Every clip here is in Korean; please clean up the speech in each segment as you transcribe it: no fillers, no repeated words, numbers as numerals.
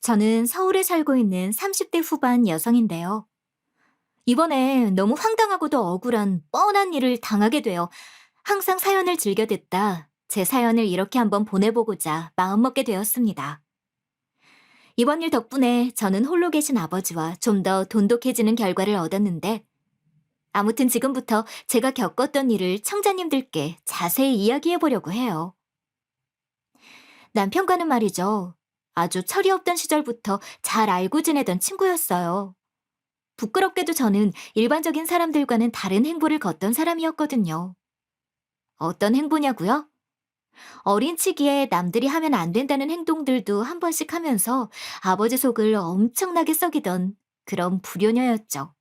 저는 서울에 살고 있는 30대 후반 여성인데요. 이번에 너무 황당하고도 억울한 뻔한 일을 당하게 되어 항상 사연을 즐겨 듣다 제 사연을 이렇게 한번 보내보고자 마음먹게 되었습니다. 이번 일 덕분에 저는 홀로 계신 아버지와 좀 더 돈독해지는 결과를 얻었는데 아무튼 지금부터 제가 겪었던 일을 청자님들께 자세히 이야기해 보려고 해요. 남편과는 말이죠. 아주 철이 없던 시절부터 잘 알고 지내던 친구였어요. 부끄럽게도 저는 일반적인 사람들과는 다른 행보를 걷던 사람이었거든요. 어떤 행보냐고요? 어린 치기에 남들이 하면 안 된다는 행동들도 한 번씩 하면서 아버지 속을 엄청나게 썩이던 그런 불효녀였죠.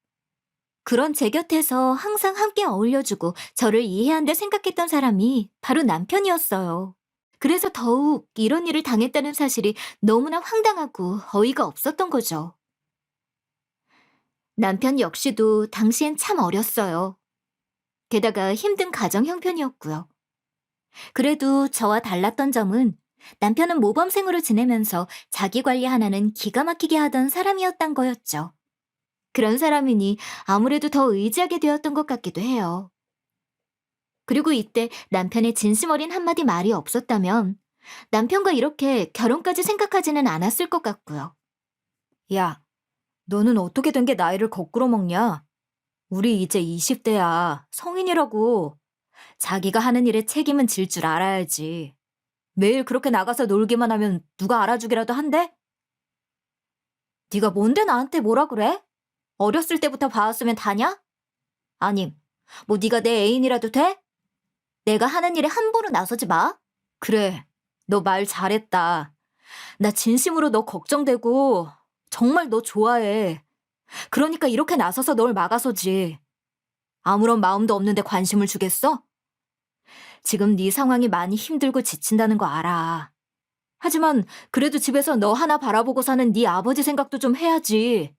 그런 제 곁에서 항상 함께 어울려주고 저를 이해한다 생각했던 사람이 바로 남편이었어요. 그래서 더욱 이런 일을 당했다는 사실이 너무나 황당하고 어이가 없었던 거죠. 남편 역시도 당시엔 참 어렸어요. 게다가 힘든 가정 형편이었고요. 그래도 저와 달랐던 점은 남편은 모범생으로 지내면서 자기 관리 하나는 기가 막히게 하던 사람이었단 거였죠. 그런 사람이니 아무래도 더 의지하게 되었던 것 같기도 해요. 그리고 이때 남편의 진심 어린 한마디 말이 없었다면 남편과 이렇게 결혼까지 생각하지는 않았을 것 같고요. 야, 너는 어떻게 된 게 나이를 거꾸로 먹냐? 우리 이제 20대야. 성인이라고. 자기가 하는 일에 책임은 질 줄 알아야지. 매일 그렇게 나가서 놀기만 하면 누가 알아주기라도 한대? 네가 뭔데 나한테 뭐라 그래? 어렸을 때부터 봐왔으면 다냐? 아님, 뭐 네가 내 애인이라도 돼? 내가 하는 일에 함부로 나서지 마. 그래, 너 말 잘했다. 나 진심으로 너 걱정되고 정말 너 좋아해. 그러니까 이렇게 나서서 널 막아서지. 아무런 마음도 없는데 관심을 주겠어? 지금 네 상황이 많이 힘들고 지친다는 거 알아. 하지만 그래도 집에서 너 하나 바라보고 사는 네 아버지 생각도 좀 해야지.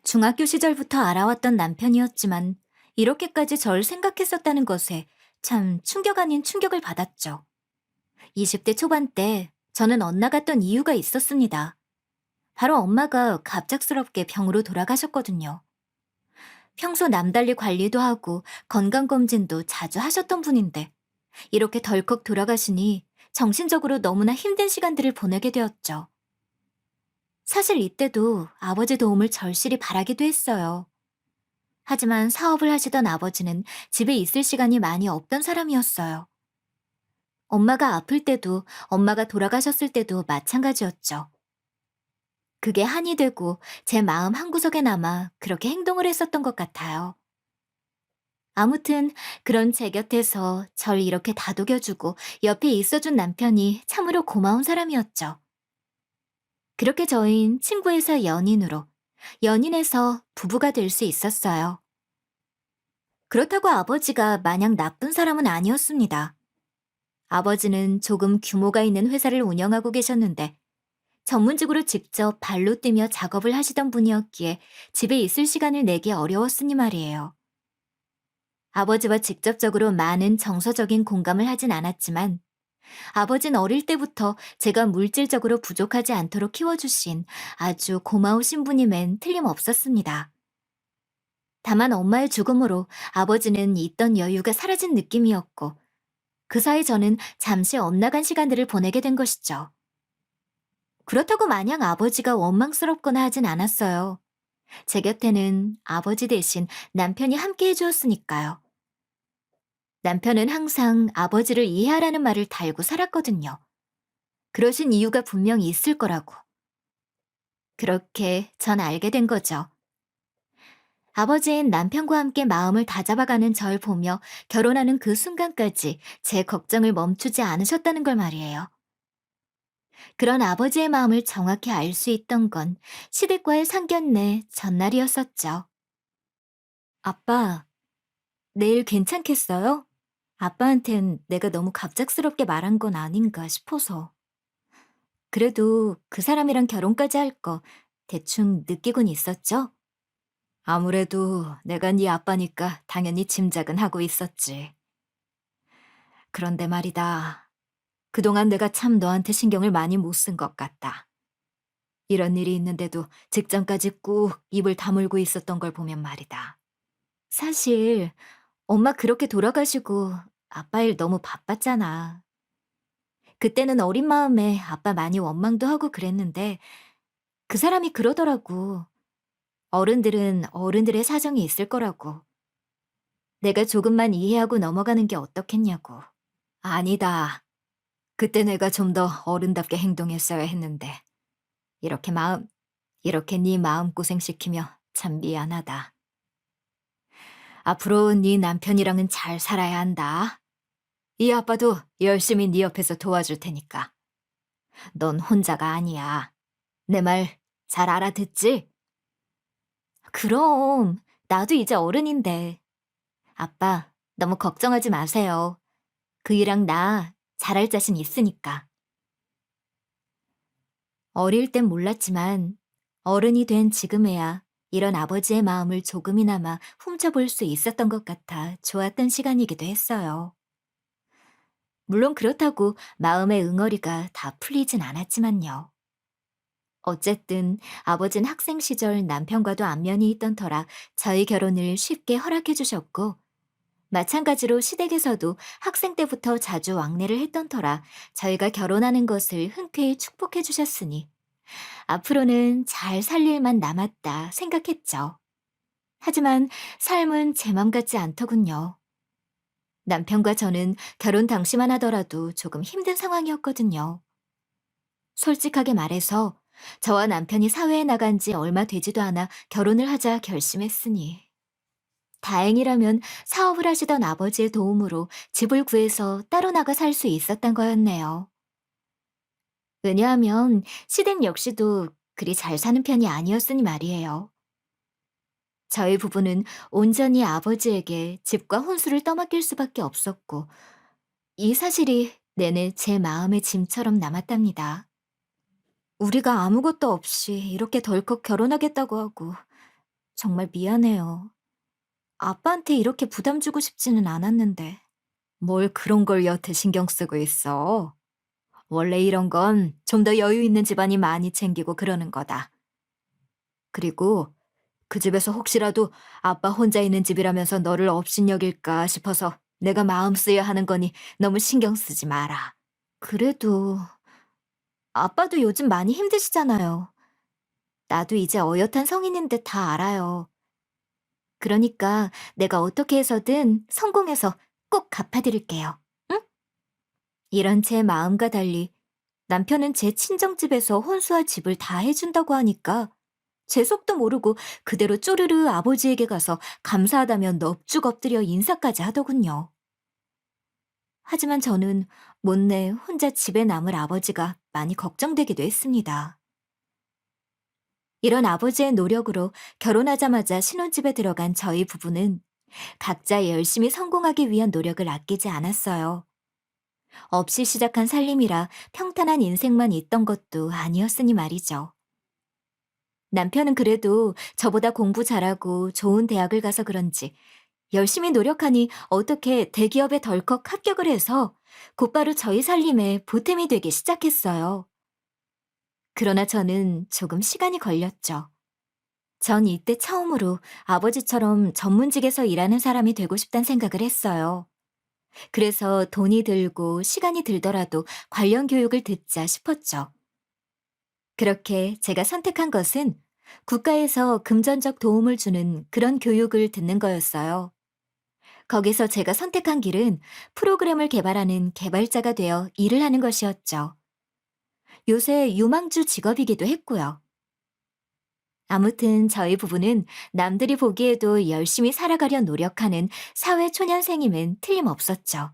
중학교 시절부터 알아왔던 남편이었지만 이렇게까지 절 생각했었다는 것에 참 충격 아닌 충격을 받았죠. 20대 초반 때 저는 엇나갔던 이유가 있었습니다. 바로 엄마가 갑작스럽게 병으로 돌아가셨거든요. 평소 남달리 관리도 하고 건강검진도 자주 하셨던 분인데 이렇게 덜컥 돌아가시니 정신적으로 너무나 힘든 시간들을 보내게 되었죠. 사실 이때도 아버지 도움을 절실히 바라기도 했어요. 하지만 사업을 하시던 아버지는 집에 있을 시간이 많이 없던 사람이었어요. 엄마가 아플 때도 엄마가 돌아가셨을 때도 마찬가지였죠. 그게 한이 되고 제 마음 한구석에 남아 그렇게 행동을 했었던 것 같아요. 아무튼 그런 제 곁에서 절 이렇게 다독여주고 옆에 있어준 남편이 참으로 고마운 사람이었죠. 그렇게 저희는 친구에서 연인으로, 연인에서 부부가 될 수 있었어요. 그렇다고 아버지가 마냥 나쁜 사람은 아니었습니다. 아버지는 조금 규모가 있는 회사를 운영하고 계셨는데 전문직으로 직접 발로 뛰며 작업을 하시던 분이었기에 집에 있을 시간을 내기 어려웠으니 말이에요. 아버지와 직접적으로 많은 정서적인 공감을 하진 않았지만 아버진 어릴 때부터 제가 물질적으로 부족하지 않도록 키워주신 아주 고마우신 분임엔 틀림없었습니다. 다만 엄마의 죽음으로 아버지는 있던 여유가 사라진 느낌이었고 그 사이 저는 잠시 엇나간 시간들을 보내게 된 것이죠. 그렇다고 마냥 아버지가 원망스럽거나 하진 않았어요. 제 곁에는 아버지 대신 남편이 함께 해주었으니까요. 남편은 항상 아버지를 이해하라는 말을 달고 살았거든요. 그러신 이유가 분명히 있을 거라고. 그렇게 전 알게 된 거죠. 아버지는 남편과 함께 마음을 다잡아가는 절 보며 결혼하는 그 순간까지 제 걱정을 멈추지 않으셨다는 걸 말이에요. 그런 아버지의 마음을 정확히 알 수 있던 건 시댁과의 상견례 전날이었었죠. 아빠, 내일 괜찮겠어요? 아빠한텐 내가 너무 갑작스럽게 말한 건 아닌가 싶어서. 그래도 그 사람이랑 결혼까지 할 거 대충 느끼곤 있었죠? 아무래도 내가 네 아빠니까 당연히 짐작은 하고 있었지. 그런데 말이다. 그동안 내가 참 너한테 신경을 많이 못 쓴 것 같다. 이런 일이 있는데도 직장까지 꾹 입을 다물고 있었던 걸 보면 말이다. 사실 엄마 그렇게 돌아가시고 아빠 일 너무 바빴잖아. 그때는 어린 마음에 아빠 많이 원망도 하고 그랬는데 그 사람이 그러더라고. 어른들은 어른들의 사정이 있을 거라고. 내가 조금만 이해하고 넘어가는 게 어떻겠냐고. 아니다. 그때 내가 좀 더 어른답게 행동했어야 했는데. 이렇게 이렇게 네 마음고생 시키며 참 미안하다. 앞으로 네 남편이랑은 잘 살아야 한다. 이 아빠도 열심히 네 옆에서 도와줄 테니까. 넌 혼자가 아니야. 내 말 잘 알아듣지? 그럼 나도 이제 어른인데. 아빠, 너무 걱정하지 마세요. 그이랑 나 잘할 자신 있으니까. 어릴 땐 몰랐지만 어른이 된 지금에야 이런 아버지의 마음을 조금이나마 훔쳐볼 수 있었던 것 같아 좋았던 시간이기도 했어요. 물론 그렇다고 마음의 응어리가 다 풀리진 않았지만요. 어쨌든 아버진 학생 시절 남편과도 안면이 있던 터라 저희 결혼을 쉽게 허락해 주셨고, 마찬가지로 시댁에서도 학생 때부터 자주 왕래를 했던 터라 저희가 결혼하는 것을 흔쾌히 축복해 주셨으니 앞으로는 잘 살 일만 남았다 생각했죠. 하지만 삶은 제 맘 같지 않더군요. 남편과 저는 결혼 당시만 하더라도 조금 힘든 상황이었거든요. 솔직하게 말해서 저와 남편이 사회에 나간 지 얼마 되지도 않아 결혼을 하자 결심했으니. 다행이라면 사업을 하시던 아버지의 도움으로 집을 구해서 따로 나가 살 수 있었던 거였네요. 왜냐하면 시댁 역시도 그리 잘 사는 편이 아니었으니 말이에요. 저희 부부는 온전히 아버지에게 집과 혼수를 떠맡길 수밖에 없었고, 이 사실이 내내 제 마음의 짐처럼 남았답니다. 우리가 아무것도 없이 이렇게 덜컥 결혼하겠다고 하고 정말 미안해요. 아빠한테 이렇게 부담 주고 싶지는 않았는데. 뭘 그런 걸 여태 신경 쓰고 있어. 원래 이런 건 좀 더 여유 있는 집안이 많이 챙기고 그러는 거다. 그리고 그 집에서 혹시라도 아빠 혼자 있는 집이라면서 너를 업신여길까 싶어서 내가 마음 쓰여 하는 거니 너무 신경 쓰지 마라. 그래도 아빠도 요즘 많이 힘드시잖아요. 나도 이제 어엿한 성인인데 다 알아요. 그러니까 내가 어떻게 해서든 성공해서 꼭 갚아드릴게요. 응? 이런 제 마음과 달리 남편은 제 친정집에서 혼수와 집을 다 해준다고 하니까 제 속도 모르고 그대로 쪼르르 아버지에게 가서 감사하다며 넙죽 엎드려 인사까지 하더군요. 하지만 저는 못내 혼자 집에 남을 아버지가 많이 걱정되기도 했습니다. 이런 아버지의 노력으로 결혼하자마자 신혼집에 들어간 저희 부부는 각자 열심히 성공하기 위한 노력을 아끼지 않았어요. 없이 시작한 살림이라 평탄한 인생만 있던 것도 아니었으니 말이죠. 남편은 그래도 저보다 공부 잘하고 좋은 대학을 가서 그런지 열심히 노력하니 어떻게 대기업에 덜컥 합격을 해서 곧바로 저희 살림에 보탬이 되기 시작했어요. 그러나 저는 조금 시간이 걸렸죠. 전 이때 처음으로 아버지처럼 전문직에서 일하는 사람이 되고 싶다는 생각을 했어요. 그래서 돈이 들고 시간이 들더라도 관련 교육을 듣자 싶었죠. 그렇게 제가 선택한 것은 국가에서 금전적 도움을 주는 그런 교육을 듣는 거였어요. 거기서 제가 선택한 길은 프로그램을 개발하는 개발자가 되어 일을 하는 것이었죠. 요새 유망주 직업이기도 했고요. 아무튼 저희 부부는 남들이 보기에도 열심히 살아가려 노력하는 사회 초년생임은 틀림없었죠.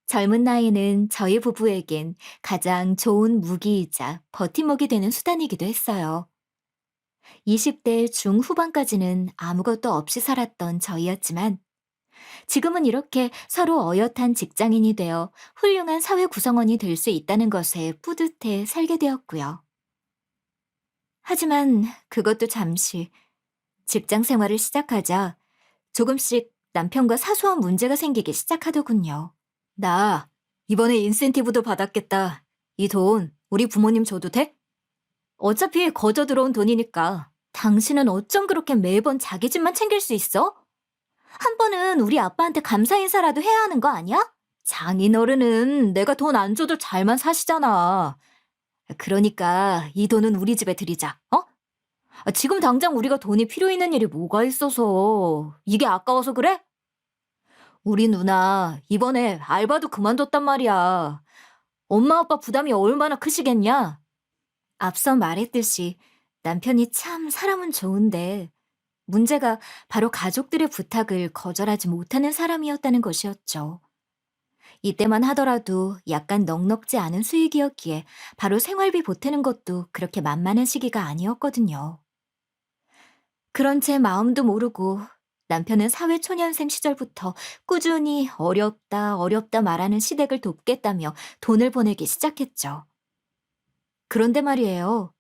젊은 나이는 저희 부부에겐 가장 좋은 무기이자 버팀목이 되는 수단이기도 했어요. 20대 중후반까지는 아무것도 없이 살았던 저희였지만 지금은 이렇게 서로 어엿한 직장인이 되어 훌륭한 사회 구성원이 될 수 있다는 것에 뿌듯해 살게 되었고요. 하지만 그것도 잠시 직장 생활을 시작하자 조금씩 남편과 사소한 문제가 생기기 시작하더군요. 나 이번에 인센티브도 받았겠다. 이 돈 우리 부모님 줘도 돼? 어차피 거저 들어온 돈이니까. 당신은 어쩜 그렇게 매번 자기 집만 챙길 수 있어? 한 번은 우리 아빠한테 감사 인사라도 해야 하는 거 아니야? 장인어른은 내가 돈 안 줘도 잘만 사시잖아. 그러니까 이 돈은 우리 집에 드리자, 어? 지금 당장 우리가 돈이 필요 있는 일이 뭐가 있어서 이게 아까워서 그래? 우리 누나 이번에 알바도 그만뒀단 말이야. 엄마 아빠 부담이 얼마나 크시겠냐? 앞서 말했듯이 남편이 참 사람은 좋은데 문제가 바로 가족들의 부탁을 거절하지 못하는 사람이었다는 것이었죠. 이때만 하더라도 약간 넉넉지 않은 수익이었기에 바로 생활비 보태는 것도 그렇게 만만한 시기가 아니었거든요. 그런 제 마음도 모르고 남편은 사회초년생 시절부터 꾸준히 어렵다, 어렵다 말하는 시댁을 돕겠다며 돈을 보내기 시작했죠. 그런데 말이에요.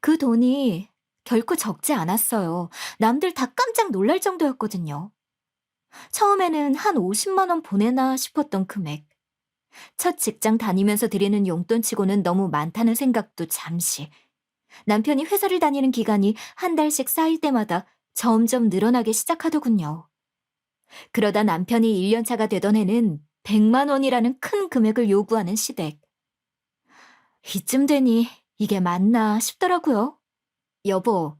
그 돈이 결코 적지 않았어요. 남들 다 깜짝 놀랄 정도였거든요. 처음에는 한 50만 원 보내나 싶었던 금액. 첫 직장 다니면서 드리는 용돈치고는 너무 많다는 생각도 잠시. 남편이 회사를 다니는 기간이 한 달씩 쌓일 때마다 점점 늘어나기 시작하더군요. 그러다 남편이 1년 차가 되던 해는 100만 원이라는 큰 금액을 요구하는 시댁. 이쯤 되니 이게 맞나 싶더라고요. 여보,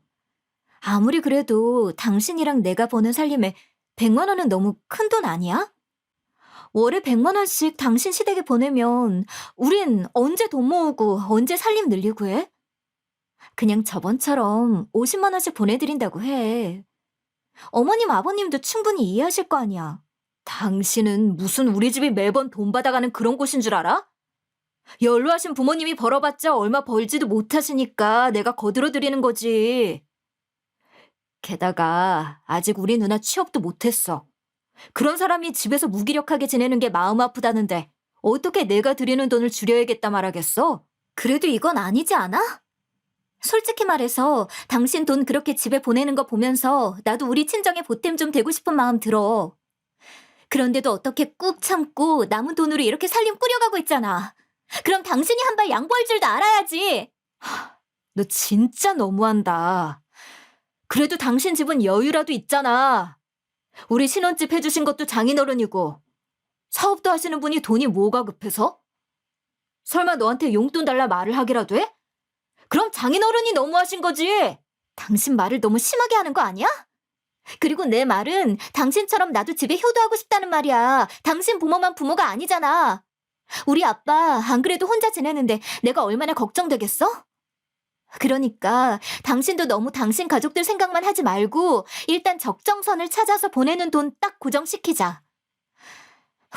아무리 그래도 당신이랑 내가 버는 살림에 100만 원은 너무 큰 돈 아니야? 월에 100만 원씩 당신 시댁에 보내면 우린 언제 돈 모으고 언제 살림 늘리고 해? 그냥 저번처럼 50만 원씩 보내드린다고 해. 어머님, 아버님도 충분히 이해하실 거 아니야. 당신은 무슨 우리 집이 매번 돈 받아가는 그런 곳인 줄 알아? 연로하신 부모님이 벌어봤자 얼마 벌지도 못하시니까 내가 거들어드리는 거지. 게다가 아직 우리 누나 취업도 못했어. 그런 사람이 집에서 무기력하게 지내는 게 마음 아프다는데 어떻게 내가 드리는 돈을 줄여야겠다 말하겠어? 그래도 이건 아니지 않아? 솔직히 말해서 당신 돈 그렇게 집에 보내는 거 보면서 나도 우리 친정에 보탬 좀 되고 싶은 마음 들어. 그런데도 어떻게 꾹 참고 남은 돈으로 이렇게 살림 꾸려가고 있잖아. 그럼 당신이 한 발 양보할 줄도 알아야지. 너 진짜 너무한다. 그래도 당신 집은 여유라도 있잖아. 우리 신혼집 해주신 것도 장인어른이고 사업도 하시는 분이 돈이 뭐가 급해서? 설마 너한테 용돈 달라 말을 하기라도 해? 그럼 장인어른이 너무하신 거지. 당신 말을 너무 심하게 하는 거 아니야? 그리고 내 말은 당신처럼 나도 집에 효도하고 싶다는 말이야. 당신 부모만 부모가 아니잖아. 우리 아빠 안 그래도 혼자 지내는데 내가 얼마나 걱정되겠어? 그러니까 당신도 너무 당신 가족들 생각만 하지 말고 일단 적정선을 찾아서 보내는 돈 딱 고정시키자.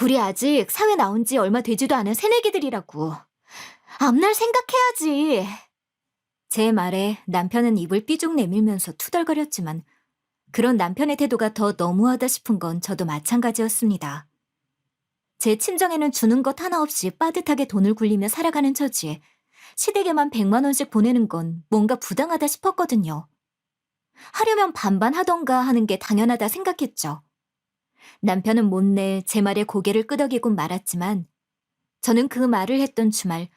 우리 아직 사회 나온 지 얼마 되지도 않은 새내기들이라고. 앞날 생각해야지. 제 말에 남편은 입을 삐죽 내밀면서 투덜거렸지만 그런 남편의 태도가 더 너무하다 싶은 건 저도 마찬가지였습니다. 제 친정에는 주는 것 하나 없이 빠듯하게 돈을 굴리며 살아가는 처지에 시댁에만 100만 원씩 보내는 건 뭔가 부당하다 싶었거든요. 하려면 반반 하던가 하는 게 당연하다 생각했죠. 남편은 못내 제 말에 고개를 끄덕이곤 말았지만 저는 그 말을 했던 주말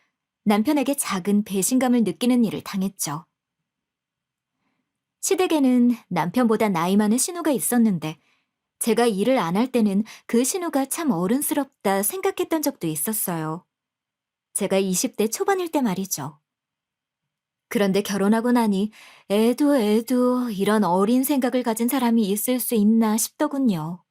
남편에게 작은 배신감을 느끼는 일을 당했죠. 시댁에는 남편보다 나이 많은 신우가 있었는데 제가 일을 안 할 때는 그 신우가 참 어른스럽다 생각했던 적도 있었어요. 제가 20대 초반일 때 말이죠. 그런데 결혼하고 나니 애도 이런 어린 생각을 가진 사람이 있을 수 있나 싶더군요.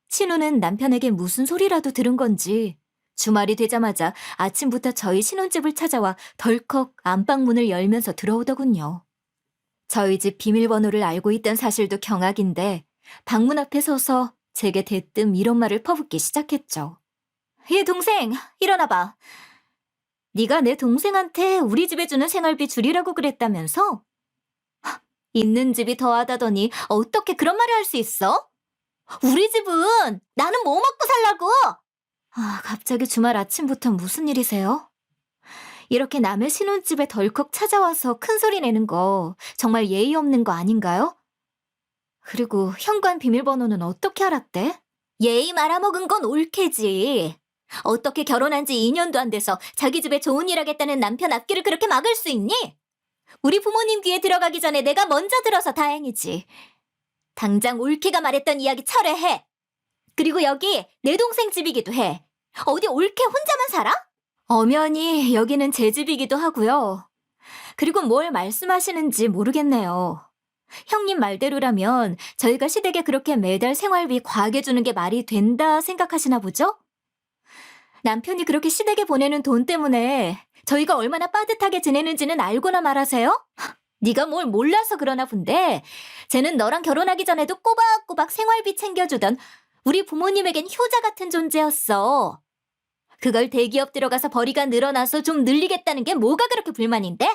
신우는 남편에게 무슨 소리라도 들은 건지 주말이 되자마자 아침부터 저희 신혼집을 찾아와 덜컥 안방문을 열면서 들어오더군요. 저희 집 비밀번호를 알고 있던 사실도 경악인데 방문 앞에 서서 제게 대뜸 이런 말을 퍼붓기 시작했죠. 이 동생, 일어나봐. 네가 내 동생한테 우리 집에 주는 생활비 줄이라고 그랬다면서? 있는 집이 더하다더니 어떻게 그런 말을 할 수 있어? 우리 집은 나는 뭐 먹고 살라고? 갑자기 주말 아침부터 무슨 일이세요? 이렇게 남의 신혼집에 덜컥 찾아와서 큰 소리 내는 거 정말 예의 없는 거 아닌가요? 그리고 현관 비밀번호는 어떻게 알았대? 예의 말아먹은 건 올케지. 어떻게 결혼한 지 2년도 안 돼서 자기 집에 좋은 일 하겠다는 남편 앞길을 그렇게 막을 수 있니? 우리 부모님 귀에 들어가기 전에 내가 먼저 들어서 다행이지. 당장 올케가 말했던 이야기 철회해. 그리고 여기 내 동생 집이기도 해. 어디 올케 혼자만 살아? 엄연히 여기는 제 집이기도 하고요. 그리고 뭘 말씀하시는지 모르겠네요. 형님 말대로라면 저희가 시댁에 그렇게 매달 생활비 과하게 주는 게 말이 된다 생각하시나 보죠? 남편이 그렇게 시댁에 보내는 돈 때문에 저희가 얼마나 빠듯하게 지내는지는 알고나 말하세요? 네가 뭘 몰라서 그러나 본데 쟤는 너랑 결혼하기 전에도 꼬박꼬박 생활비 챙겨주던 우리 부모님에겐 효자 같은 존재였어. 그걸 대기업 들어가서 벌이가 늘어나서 좀 늘리겠다는 게 뭐가 그렇게 불만인데?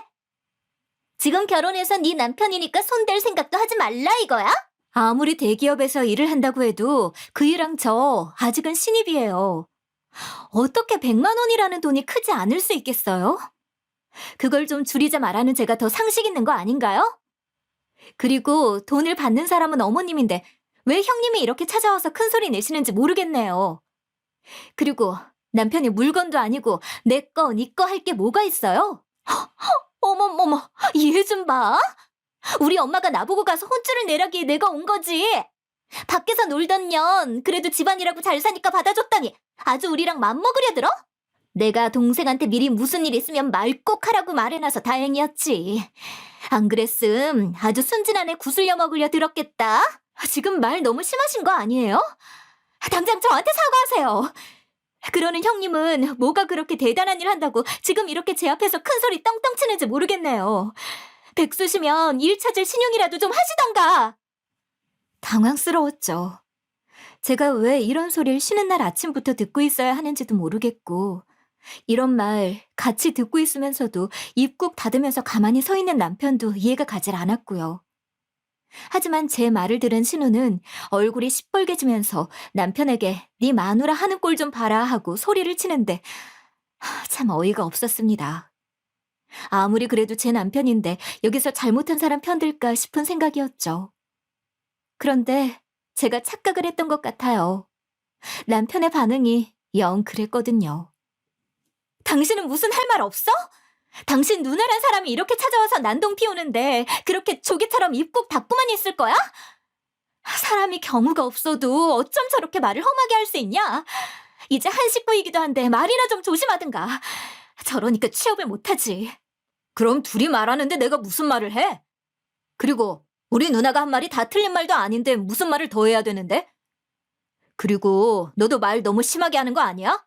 지금 결혼해서 네 남편이니까 손댈 생각도 하지 말라 이거야? 아무리 대기업에서 일을 한다고 해도 그 일랑 저 아직은 신입이에요. 어떻게 100만 원이라는 돈이 크지 않을 수 있겠어요? 그걸 좀 줄이자 말하는 제가 더 상식 있는 거 아닌가요? 그리고 돈을 받는 사람은 어머님인데 왜 형님이 이렇게 찾아와서 큰 소리 내시는지 모르겠네요. 그리고 남편이 물건도 아니고 내 거, 네 거 할 게 뭐가 있어요? 어머머머, 얘 좀 봐. 우리 엄마가 나보고 가서 혼쭐을 내라기에 내가 온 거지. 밖에서 놀던 년 그래도 집안이라고 잘 사니까 받아줬더니 아주 우리랑 맘먹으려 들어? 내가 동생한테 미리 무슨 일 있으면 말 꼭 하라고 말해놔서 다행이었지. 안 그랬음 아주 순진한 애 구슬려 먹으려 들었겠다. 지금 말 너무 심하신 거 아니에요? 당장 저한테 사과하세요. 그러는 형님은 뭐가 그렇게 대단한 일 한다고 지금 이렇게 제 앞에서 큰 소리 떵떵 치는지 모르겠네요. 백수시면 일 찾을 신용이라도 좀 하시던가. 당황스러웠죠. 제가 왜 이런 소리를 쉬는 날 아침부터 듣고 있어야 하는지도 모르겠고 이런 말 같이 듣고 있으면서도 입 꾹 닫으면서 가만히 서 있는 남편도 이해가 가질 않았고요. 하지만 제 말을 들은 신우는 얼굴이 시뻘개지면서 남편에게 네 마누라 하는 꼴 좀 봐라 하고 소리를 치는데 참 어이가 없었습니다. 아무리 그래도 제 남편인데 여기서 잘못한 사람 편들까 싶은 생각이었죠. 그런데 제가 착각을 했던 것 같아요. 남편의 반응이 영 그랬거든요. 당신은 무슨 할 말 없어? 당신 누나란 사람이 이렇게 찾아와서 난동 피우는데 그렇게 조개처럼 입 꾹 닫고만 있을 거야? 사람이 경우가 없어도 어쩜 저렇게 말을 험하게 할 수 있냐? 이제 한 식구이기도 한데 말이나 좀 조심하든가. 저러니까 취업을 못하지. 그럼 둘이 말하는데 내가 무슨 말을 해? 그리고 우리 누나가 한 말이 다 틀린 말도 아닌데 무슨 말을 더 해야 되는데? 그리고 너도 말 너무 심하게 하는 거 아니야?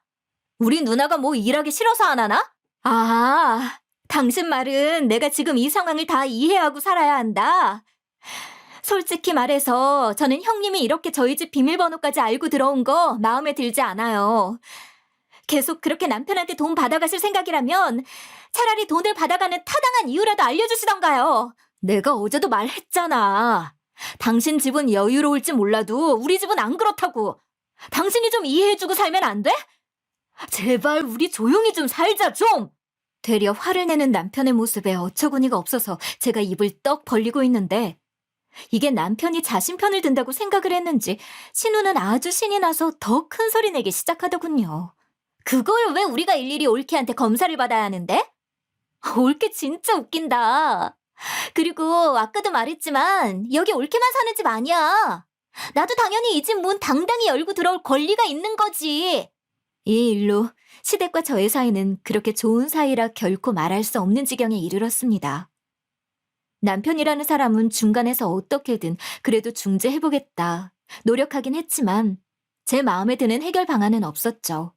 우리 누나가 뭐 일하기 싫어서 안 하나? 아, 당신 말은 내가 지금 이 상황을 다 이해하고 살아야 한다. 솔직히 말해서 저는 형님이 이렇게 저희 집 비밀번호까지 알고 들어온 거 마음에 들지 않아요. 계속 그렇게 남편한테 돈 받아가실 생각이라면 차라리 돈을 받아가는 타당한 이유라도 알려주시던가요. 내가 어제도 말했잖아. 당신 집은 여유로울지 몰라도 우리 집은 안 그렇다고. 당신이 좀 이해해주고 살면 안 돼? 제발 우리 조용히 좀 살자 좀! 되려 화를 내는 남편의 모습에 어처구니가 없어서 제가 입을 떡 벌리고 있는데 이게 남편이 자신 편을 든다고 생각을 했는지 신우는 아주 신이 나서 더 큰 소리 내기 시작하더군요. 그걸 왜 우리가 일일이 올케한테 검사를 받아야 하는데? 올케 진짜 웃긴다. 그리고 아까도 말했지만 여기 올케만 사는 집 아니야. 나도 당연히 이 집 문 당당히 열고 들어올 권리가 있는 거지. 이 일로 시댁과 저의 사이는 그렇게 좋은 사이라 결코 말할 수 없는 지경에 이르렀습니다. 남편이라는 사람은 중간에서 어떻게든 그래도 중재해보겠다 노력하긴 했지만 제 마음에 드는 해결 방안은 없었죠.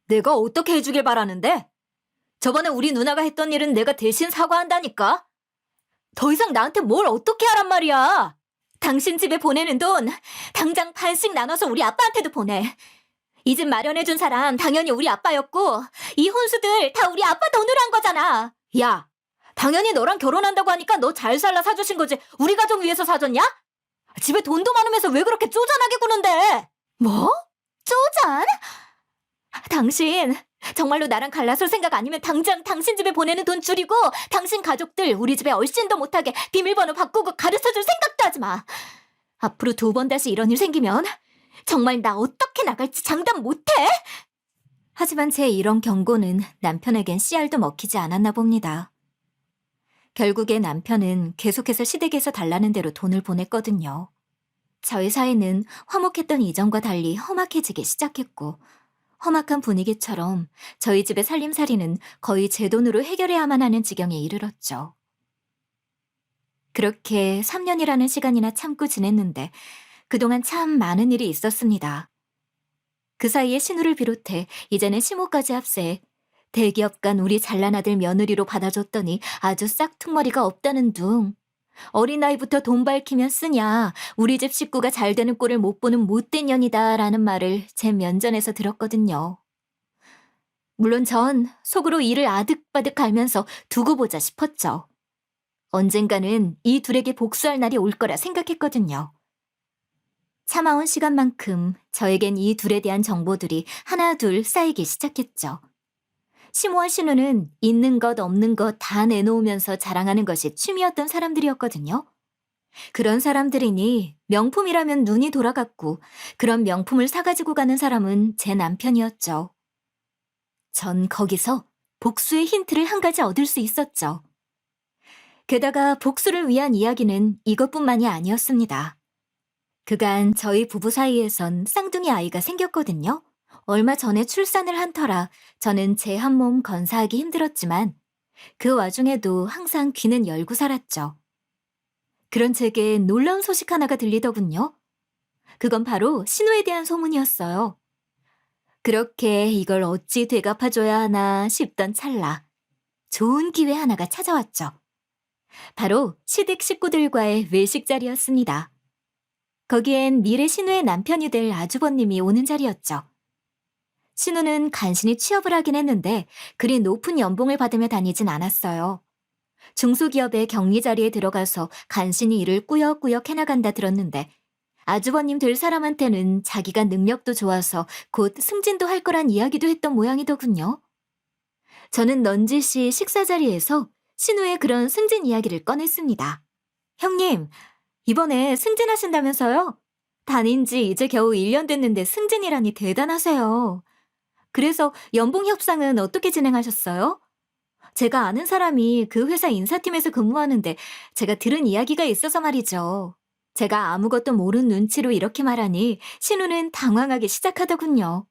내가 어떻게 해주길 바라는데? 저번에 우리 누나가 했던 일은 내가 대신 사과한다니까? 더 이상 나한테 뭘 어떻게 하란 말이야? 당신 집에 보내는 돈 당장 반씩 나눠서 우리 아빠한테도 보내. 이 집 마련해준 사람 당연히 우리 아빠였고 이 혼수들 다 우리 아빠 돈으로 한 거잖아. 야, 당연히 너랑 결혼한다고 하니까 너 잘 살라 사주신 거지 우리 가족 위해서 사줬냐? 집에 돈도 많으면서 왜 그렇게 쪼잔하게 구는데? 뭐? 쪼잔? 당신 정말로 나랑 갈라설 생각 아니면 당장 당신 집에 보내는 돈 줄이고 당신 가족들 우리 집에 얼씬도 못하게 비밀번호 바꾸고 가르쳐줄 생각도 하지 마. 앞으로 2번 다시 이런 일 생기면 정말 나 어떻게 나갈지 장담 못해? 하지만 제 이런 경고는 남편에겐 씨알도 먹히지 않았나 봅니다. 결국에 남편은 계속해서 시댁에서 달라는 대로 돈을 보냈거든요. 저희 사이는 화목했던 이전과 달리 험악해지기 시작했고, 험악한 분위기처럼 저희 집의 살림살이는 거의 제 돈으로 해결해야만 하는 지경에 이르렀죠. 그렇게 3년이라는 시간이나 참고 지냈는데 그동안 참 많은 일이 있었습니다. 그 사이에 신우를 비롯해 이제는 시모까지 합세해 대기업 간 우리 잘난 아들 며느리로 받아줬더니 아주 싹퉁머리가 없다는 둥. 어린 나이부터 돈 밝히면 쓰냐, 우리 집 식구가 잘 되는 꼴을 못 보는 못된 년이다 라는 말을 제 면전에서 들었거든요. 물론 전 속으로 이를 아득바득 갈면서 두고 보자 싶었죠. 언젠가는 이 둘에게 복수할 날이 올 거라 생각했거든요. 참아온 시간만큼 저에겐 이 둘에 대한 정보들이 하나 둘 쌓이기 시작했죠. 시모와 신우는 있는 것 없는 것 다 내놓으면서 자랑하는 것이 취미였던 사람들이었거든요. 그런 사람들이니 명품이라면 눈이 돌아갔고 그런 명품을 사가지고 가는 사람은 제 남편이었죠. 전 거기서 복수의 힌트를 한 가지 얻을 수 있었죠. 게다가 복수를 위한 이야기는 이것뿐만이 아니었습니다. 그간 저희 부부 사이에선 쌍둥이 아이가 생겼거든요. 얼마 전에 출산을 한 터라 저는 제 한 몸 건사하기 힘들었지만 그 와중에도 항상 귀는 열고 살았죠. 그런 제게 놀라운 소식 하나가 들리더군요. 그건 바로 신우에 대한 소문이었어요. 그렇게 이걸 어찌 되갚아줘야 하나 싶던 찰나 좋은 기회 하나가 찾아왔죠. 바로 시댁 식구들과의 외식 자리였습니다. 거기엔 미래 신우의 남편이 될 아주버님이 오는 자리였죠. 신우는 간신히 취업을 하긴 했는데 그리 높은 연봉을 받으며 다니진 않았어요. 중소기업의 격리 자리에 들어가서 간신히 일을 꾸역꾸역 해나간다 들었는데 아주버님 될 사람한테는 자기가 능력도 좋아서 곧 승진도 할 거란 이야기도 했던 모양이더군요. 저는 넌지시 식사 자리에서 신우의 그런 승진 이야기를 꺼냈습니다. 형님, 이번에 승진하신다면서요? 다닌 지 이제 겨우 1년 됐는데 승진이라니 대단하세요. 그래서 연봉 협상은 어떻게 진행하셨어요? 제가 아는 사람이 그 회사 인사팀에서 근무하는데 제가 들은 이야기가 있어서 말이죠. 제가 아무것도 모른 눈치로 이렇게 말하니 신우는 당황하기 시작하더군요.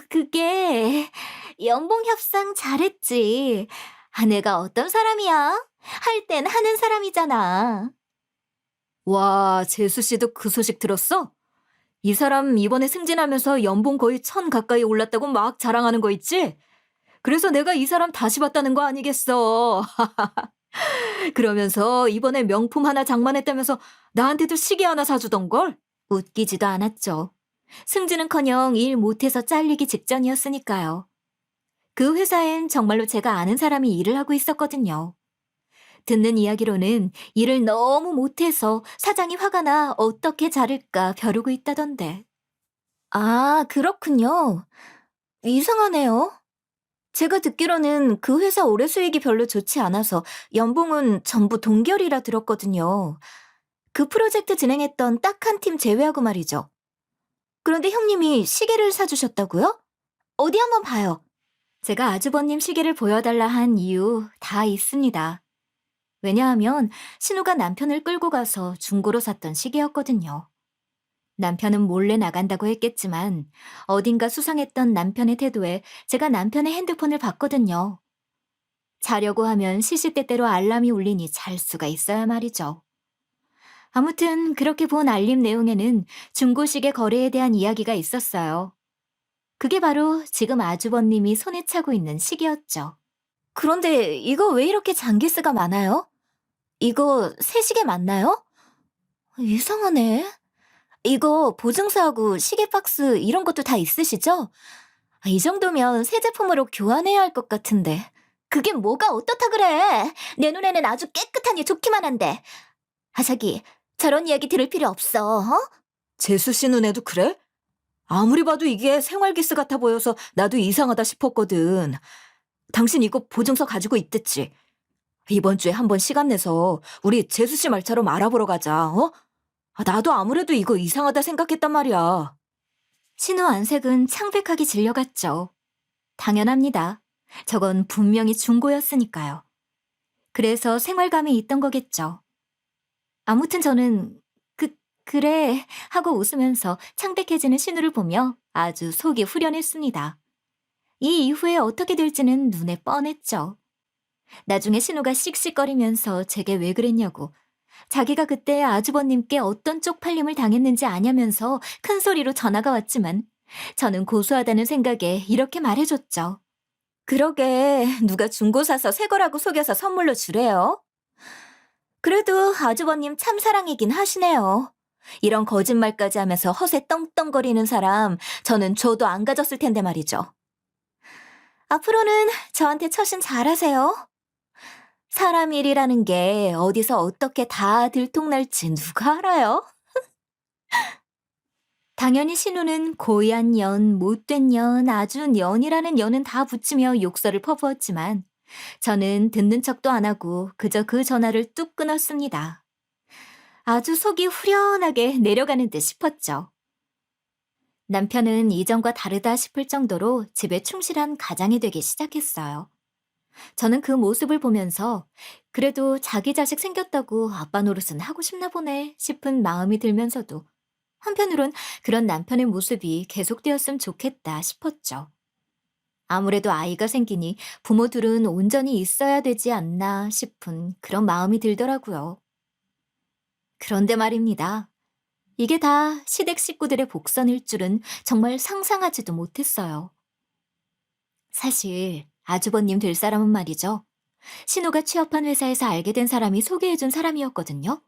그게 연봉 협상 잘했지. 아내가 어떤 사람이야? 할 땐 하는 사람이잖아. 와, 재수 씨도 그 소식 들었어? 이 사람 이번에 승진하면서 연봉 거의 1,000 가까이 올랐다고 막 자랑하는 거 있지? 그래서 내가 이 사람 다시 봤다는 거 아니겠어. 그러면서 이번에 명품 하나 장만했다면서 나한테도 시계 하나 사주던걸? 웃기지도 않았죠. 승진은커녕 일 못해서 잘리기 직전이었으니까요. 그 회사엔 정말로 제가 아는 사람이 일을 하고 있었거든요. 듣는 이야기로는 일을 너무 못해서 사장이 화가 나 어떻게 자를까 벼르고 있다던데. 아, 그렇군요. 이상하네요. 제가 듣기로는 그 회사 올해 수익이 별로 좋지 않아서 연봉은 전부 동결이라 들었거든요. 그 프로젝트 진행했던 딱 한 팀 제외하고 말이죠. 그런데 형님이 시계를 사주셨다고요? 어디 한번 봐요. 제가 아주버님 시계를 보여달라 한 이유 다 있습니다. 왜냐하면 신우가 남편을 끌고 가서 중고로 샀던 시계였거든요. 남편은 몰래 나간다고 했겠지만 어딘가 수상했던 남편의 태도에 제가 남편의 핸드폰을 봤거든요. 자려고 하면 시시때때로 알람이 울리니 잘 수가 있어야 말이죠. 아무튼 그렇게 본 알림 내용에는 중고시계 거래에 대한 이야기가 있었어요. 그게 바로 지금 아주버님이 손에 차고 있는 시계였죠. 그런데 이거 왜 이렇게 장기스가 많아요? 이거 새 시계 맞나요? 이상하네. 이거 보증서하고 시계 박스 이런 것도 다 있으시죠? 이 정도면 새 제품으로 교환해야 할 것 같은데. 그게 뭐가 어떻다 그래? 내 눈에는 아주 깨끗하니 좋기만 한데. 자기, 저런 이야기 들을 필요 없어, 어? 재수 씨 눈에도 그래? 아무리 봐도 이게 생활기스 같아 보여서 나도 이상하다 싶었거든. 당신 이거 보증서 가지고 있댔지? 이번 주에 한번 시간 내서 우리 재수 씨 말처럼 알아보러 가자, 어? 나도 아무래도 이거 이상하다 생각했단 말이야. 신우 안색은 창백하게 질려갔죠. 당연합니다. 저건 분명히 중고였으니까요. 그래서 생활감이 있던 거겠죠. 아무튼 저는 그래 하고 웃으면서 창백해지는 신우를 보며 아주 속이 후련했습니다. 이 이후에 어떻게 될지는 눈에 뻔했죠. 나중에 신우가 씩씩거리면서 제게 왜 그랬냐고, 자기가 그때 아주버님께 어떤 쪽팔림을 당했는지 아냐면서 큰 소리로 전화가 왔지만 저는 고소하다는 생각에 이렇게 말해줬죠. 그러게 누가 중고 사서 새 거라고 속여서 선물로 주래요? 그래도 아주버님 참 사랑이긴 하시네요. 이런 거짓말까지 하면서 허세 떵떵거리는 사람 저는 줘도 안 가졌을 텐데 말이죠. 앞으로는 저한테 처신 잘하세요. 사람 일이라는 게 어디서 어떻게 다 들통날지 누가 알아요? 당연히 신우는 고얀 년, 못된 년, 아주 년이라는 년은 다 붙이며 욕설을 퍼부었지만 저는 듣는 척도 안 하고 그저 그 전화를 뚝 끊었습니다. 아주 속이 후련하게 내려가는 듯 싶었죠. 남편은 이전과 다르다 싶을 정도로 집에 충실한 가장이 되기 시작했어요. 저는 그 모습을 보면서 그래도 자기 자식 생겼다고 아빠 노릇은 하고 싶나 보네 싶은 마음이 들면서도 한편으론 그런 남편의 모습이 계속되었으면 좋겠다 싶었죠. 아무래도 아이가 생기니 부모들은 온전히 있어야 되지 않나 싶은 그런 마음이 들더라고요. 그런데 말입니다. 이게 다 시댁 식구들의 복선일 줄은 정말 상상하지도 못했어요. 사실 아주버님 될 사람은 말이죠. 신우가 취업한 회사에서 알게 된 사람이 소개해준 사람이었거든요.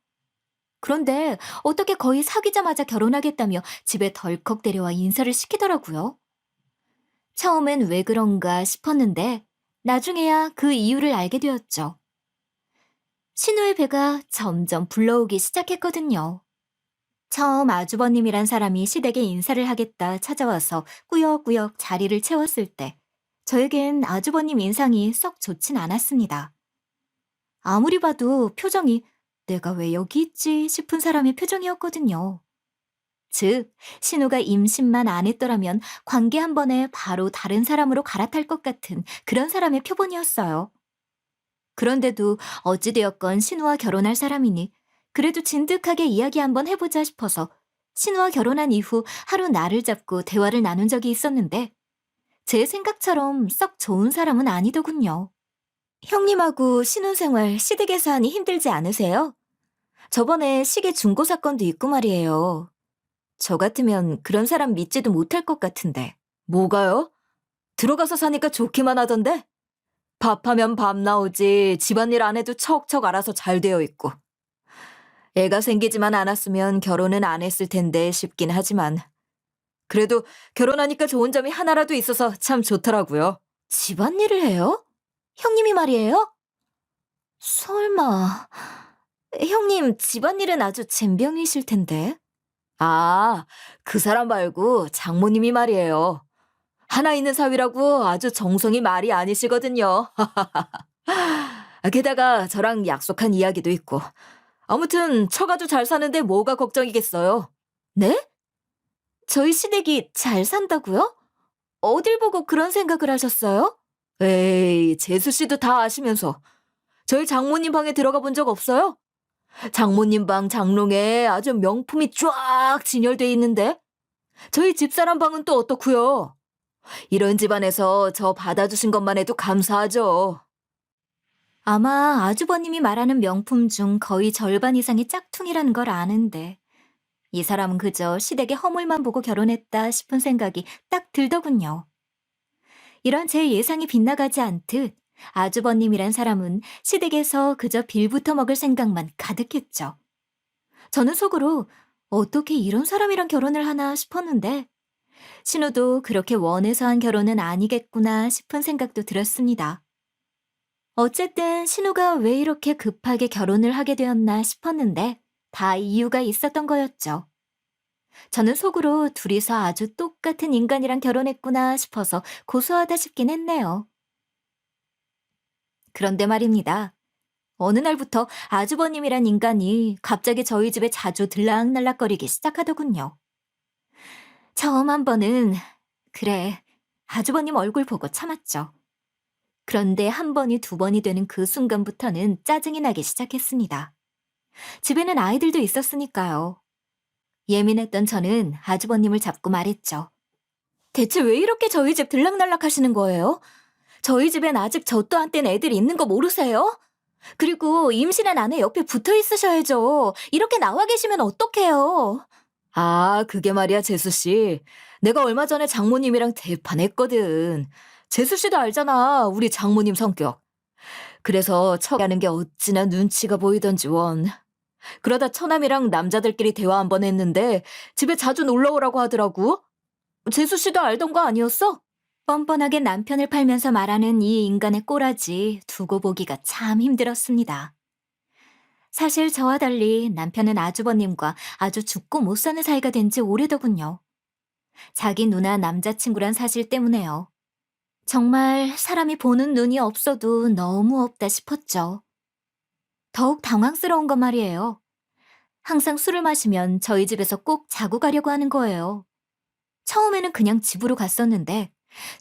그런데 어떻게 거의 사귀자마자 결혼하겠다며 집에 덜컥 데려와 인사를 시키더라고요. 처음엔 왜 그런가 싶었는데 나중에야 그 이유를 알게 되었죠. 신우의 배가 점점 불러오기 시작했거든요. 처음 아주버님이란 사람이 시댁에 인사를 하겠다 찾아와서 꾸역꾸역 자리를 채웠을 때 저에겐 아주버님 인상이 썩 좋진 않았습니다. 아무리 봐도 표정이 내가 왜 여기 있지 싶은 사람의 표정이었거든요. 즉, 신우가 임신만 안 했더라면 관계 한 번에 바로 다른 사람으로 갈아탈 것 같은 그런 사람의 표본이었어요. 그런데도 어찌되었건 신우와 결혼할 사람이니 그래도 진득하게 이야기 한번 해보자 싶어서 신우와 결혼한 이후 하루 날을 잡고 대화를 나눈 적이 있었는데 제 생각처럼 썩 좋은 사람은 아니더군요. 형님하고 신혼생활 시댁에서 하니 힘들지 않으세요? 저번에 시계 중고 사건도 있고 말이에요. 저 같으면 그런 사람 믿지도 못할 것 같은데. 뭐가요? 들어가서 사니까 좋기만 하던데? 밥하면 밥 나오지 집안일 안 해도 척척 알아서 잘 되어 있고. 애가 생기지만 않았으면 결혼은 안 했을 텐데 싶긴 하지만 그래도 결혼하니까 좋은 점이 하나라도 있어서 참 좋더라고요. 집안일을 해요? 형님이 말이에요? 설마 형님 집안일은 아주 젬병이실 텐데. 아, 그 사람 말고 장모님이 말이에요. 하나 있는 사위라고 아주 정성이 말이 아니시거든요. 게다가 저랑 약속한 이야기도 있고. 아무튼 처가도 잘 사는데 뭐가 걱정이겠어요. 네? 저희 시댁이 잘 산다고요? 어딜 보고 그런 생각을 하셨어요? 에이, 재수 씨도 다 아시면서. 저희 장모님 방에 들어가 본 적 없어요? 장모님 방 장롱에 아주 명품이 쫙 진열돼 있는데 저희 집사람 방은 또 어떻고요? 이런 집안에서 저 받아주신 것만 해도 감사하죠. 아마 아주버님이 말하는 명품 중 거의 절반 이상이 짝퉁이라는 걸 아는데 이 사람은 그저 시댁의 허물만 보고 결혼했다 싶은 생각이 딱 들더군요. 이런 제 예상이 빗나가지 않듯 아주버님이란 사람은 시댁에서 그저 빌부터 먹을 생각만 가득했죠. 저는 속으로 어떻게 이런 사람이랑 결혼을 하나 싶었는데 신우도 그렇게 원해서 한 결혼은 아니겠구나 싶은 생각도 들었습니다. 어쨌든 신우가 왜 이렇게 급하게 결혼을 하게 되었나 싶었는데 다 이유가 있었던 거였죠. 저는 속으로 둘이서 아주 똑같은 인간이랑 결혼했구나 싶어서 고소하다 싶긴 했네요. 그런데 말입니다. 어느 날부터 아주버님이란 인간이 갑자기 저희 집에 자주 들락날락거리기 시작하더군요. 처음 한 번은 그래, 아주버님 얼굴 보고 참았죠. 그런데 한 번이 두 번이 되는 그 순간부터는 짜증이 나기 시작했습니다. 집에는 아이들도 있었으니까요. 예민했던 저는 아주버님을 잡고 말했죠. 대체 왜 이렇게 저희 집 들락날락 하시는 거예요? 저희 집엔 아직 저 또한 땐 애들이 있는 거 모르세요? 그리고 임신한 아내 옆에 붙어 있으셔야죠. 이렇게 나와 계시면 어떡해요? 아, 그게 말이야, 재수 씨. 내가 얼마 전에 장모님이랑 대판했거든. 재수 씨도 알잖아, 우리 장모님 성격. 그래서 척하는 게 어찌나 눈치가 보이던지 원. 그러다 처남이랑 남자들끼리 대화 한 번 했는데 집에 자주 놀러 오라고 하더라고. 재수 씨도 알던 거 아니었어? 뻔뻔하게 남편을 팔면서 말하는 이 인간의 꼬라지 두고 보기가 참 힘들었습니다. 사실 저와 달리 남편은 아주버님과 아주 죽고 못 사는 사이가 된 지 오래더군요. 자기 누나 남자친구란 사실 때문에요. 정말 사람이 보는 눈이 없어도 너무 없다 싶었죠. 더욱 당황스러운 건 말이에요. 항상 술을 마시면 저희 집에서 꼭 자고 가려고 하는 거예요. 처음에는 그냥 집으로 갔었는데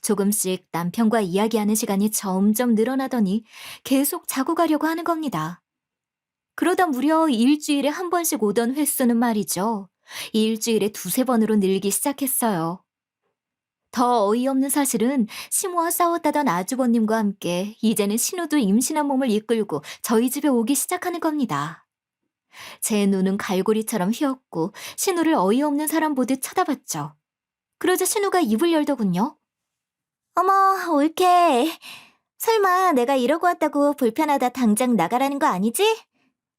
조금씩 남편과 이야기하는 시간이 점점 늘어나더니 계속 자고 가려고 하는 겁니다. 그러다 무려 일주일에 한 번씩 오던 횟수는 말이죠. 일주일에 두세 번으로 늘기 시작했어요. 더 어이없는 사실은 시모와 싸웠다던 아주버님과 함께 이제는 신우도 임신한 몸을 이끌고 저희 집에 오기 시작하는 겁니다. 제 눈은 갈고리처럼 휘었고 신우를 어이없는 사람 보듯 쳐다봤죠. 그러자 신우가 입을 열더군요. 어머, 올케. 설마 내가 이러고 왔다고 불편하다 당장 나가라는 거 아니지?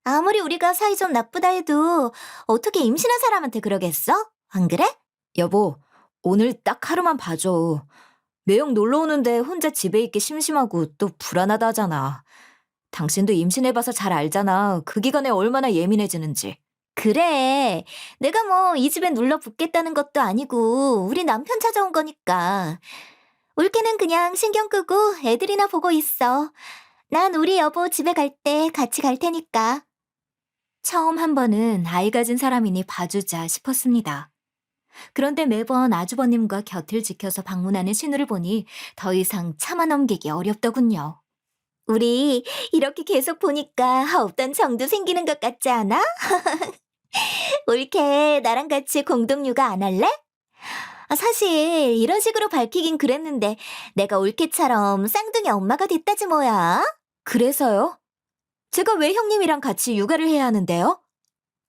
아무리 우리가 사이 좀 나쁘다 해도 어떻게 임신한 사람한테 그러겠어? 안 그래? 여보, 오늘 딱 하루만 봐줘. 매형 놀러 오는데 혼자 집에 있기 심심하고 또 불안하다 하잖아. 당신도 임신해봐서 잘 알잖아. 그 기간에 얼마나 예민해지는지. 그래. 내가 뭐 이 집에 눌러 붙겠다는 것도 아니고 우리 남편 찾아온 거니까. 올케는 그냥 신경 끄고 애들이나 보고 있어. 난 우리 여보 집에 갈 때 같이 갈 테니까. 처음 한 번은 아이 가진 사람이니 봐주자 싶었습니다. 그런데 매번 아주버님과 곁을 지켜서 방문하는 신우를 보니 더 이상 참아 넘기기 어렵더군요. 우리 이렇게 계속 보니까 없던 정도 생기는 것 같지 않아? 올케 나랑 같이 공동 육아 안 할래? 사실 이런 식으로 밝히긴 그랬는데 내가 올케처럼 쌍둥이 엄마가 됐다지 뭐야. 그래서요? 제가 왜 형님이랑 같이 육아를 해야 하는데요?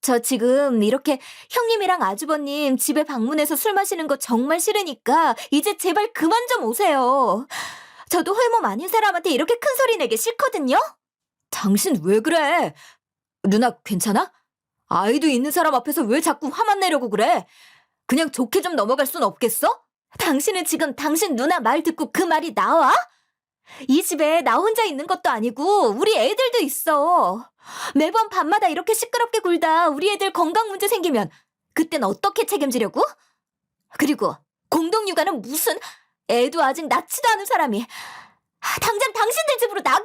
저 지금 이렇게 형님이랑 아주버님 집에 방문해서 술 마시는 거 정말 싫으니까 이제 제발 그만 좀 오세요. 저도 홀몸 아닌 사람한테 이렇게 큰 소리 내기 싫거든요? 당신 왜 그래? 누나 괜찮아? 아이도 있는 사람 앞에서 왜 자꾸 화만 내려고 그래? 그냥 좋게 좀 넘어갈 순 없겠어? 당신은 지금 당신 누나 말 듣고 그 말이 나와? 이 집에 나 혼자 있는 것도 아니고 우리 애들도 있어. 매번 밤마다 이렇게 시끄럽게 굴다 우리 애들 건강 문제 생기면 그땐 어떻게 책임지려고? 그리고 공동육아는 무슨 애도 아직 낳지도 않은 사람이 당장 당신들 집으로 나가!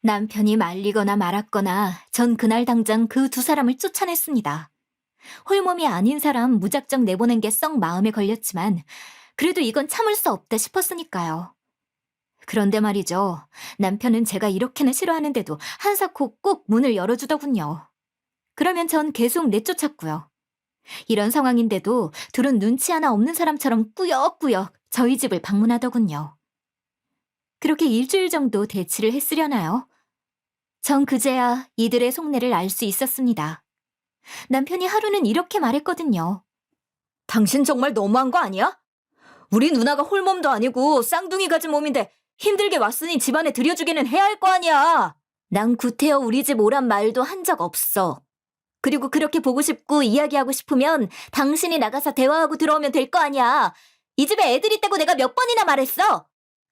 남편이 말리거나 말았거나 전 그날 당장 그 두 사람을 쫓아냈습니다. 홀몸이 아닌 사람 무작정 내보낸 게 썩 마음에 걸렸지만 그래도 이건 참을 수 없다 싶었으니까요. 그런데 말이죠. 남편은 제가 이렇게나 싫어하는데도 한사코 꼭 문을 열어주더군요. 그러면 전 계속 내쫓았고요. 이런 상황인데도 둘은 눈치 하나 없는 사람처럼 꾸역꾸역 저희 집을 방문하더군요. 그렇게 일주일 정도 대치를 했으려나요? 전 그제야 이들의 속내를 알 수 있었습니다. 남편이 하루는 이렇게 말했거든요. 당신 정말 너무한 거 아니야? 우리 누나가 홀몸도 아니고 쌍둥이 가진 몸인데 힘들게 왔으니 집안에 들여주기는 해야 할 거 아니야. 난 구태여 우리 집 오란 말도 한 적 없어. 그리고 그렇게 보고 싶고 이야기하고 싶으면 당신이 나가서 대화하고 들어오면 될 거 아니야. 이 집에 애들 있다고 내가 몇 번이나 말했어.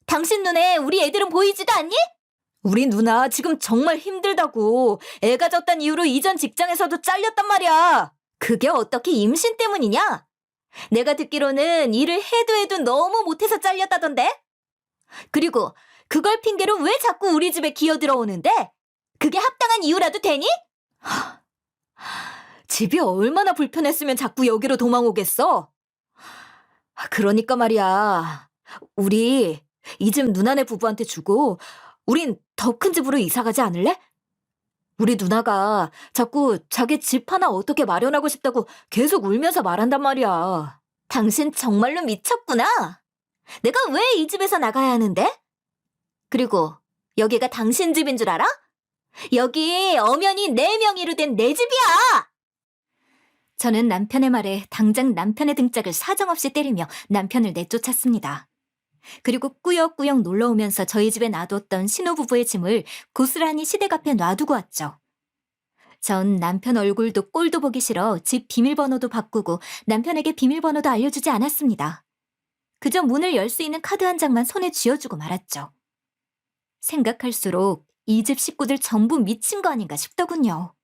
당신 눈에 우리 애들은 보이지도 않니? 우리 누나 지금 정말 힘들다고. 애가 졌단 이유로 이전 직장에서도 잘렸단 말이야. 그게 어떻게 임신 때문이냐? 내가 듣기로는 일을 해도 해도 너무 못해서 잘렸다던데? 그리고 그걸 핑계로 왜 자꾸 우리 집에 기어들어오는데? 그게 합당한 이유라도 되니? 집이 얼마나 불편했으면 자꾸 여기로 도망오겠어? 그러니까 말이야. 우리 이 집 누나네 부부한테 주고 우린 더 큰 집으로 이사 가지 않을래? 우리 누나가 자꾸 자기 집 하나 어떻게 마련하고 싶다고 계속 울면서 말한단 말이야. 당신 정말로 미쳤구나. 내가 왜 이 집에서 나가야 하는데? 그리고 여기가 당신 집인 줄 알아? 여기 엄연히 내 명의로 된 내 집이야! 저는 남편의 말에 당장 남편의 등짝을 사정없이 때리며 남편을 내쫓았습니다. 그리고 꾸역꾸역 놀러오면서 저희 집에 놔뒀던 신혼부부의 짐을 고스란히 시댁 앞에 놔두고 왔죠. 전 남편 얼굴도 꼴도 보기 싫어 집 비밀번호도 바꾸고 남편에게 비밀번호도 알려주지 않았습니다. 그저 문을 열 수 있는 카드 한 장만 손에 쥐어주고 말았죠. 생각할수록 이 집 식구들 전부 미친 거 아닌가 싶더군요.